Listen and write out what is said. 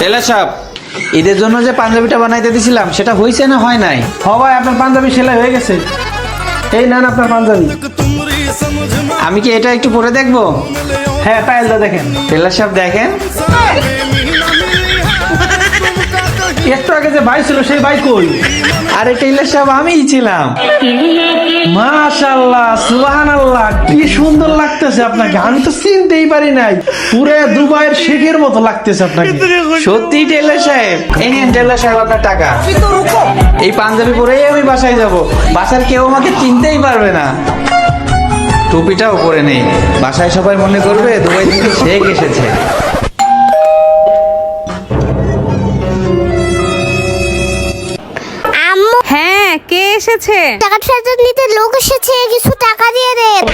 Teller সাহেব, ঈদের জন্য যে পাঞ্জাবিটা বানাইতে দিছিলাম সেটা হয়েছে না হয় নাই? ভাই আপনার পাঞ্জাবি সেলাই হয়ে গেছে, এই নেন আপনার পাঞ্জাবি। আমি কি এটা একটু পরে দেখবো? হ্যাঁ টাইলটা দেখেন। টেলার সাহেব দেখেন। একটু আগে যে ভাই ছিল সেই ভাই কই? আরে টেলার সাহেব আমিই ছিলাম। মাশাআল্লাহ, সুবহানাল্লাহ, কি সুন্দর লাগতেছে আপনাকে। আমি তো চিনতেই পারি নাই, পুরো দুবাইয়ের শেখের মতো লাগতেছে আপনাকে। সত্যি টেলার সাহেব, এই নিন টেলার সাহেব আপনার টাকা। এই পাঞ্জাবি পরেই আমি বাসায় যাব, বাসার কেউ আমাকে চিনতেই পারবে না। টুপিটাও পরে নেই, বাসায় সবাই মনে করবে দুবাই থেকে শেখ এসেছে। আম্মু, হ্যাঁ, কে এসেছে? টাকা ফেরত নিতে লোক এসেছে, কিছু টাকা দিয়ে দেন।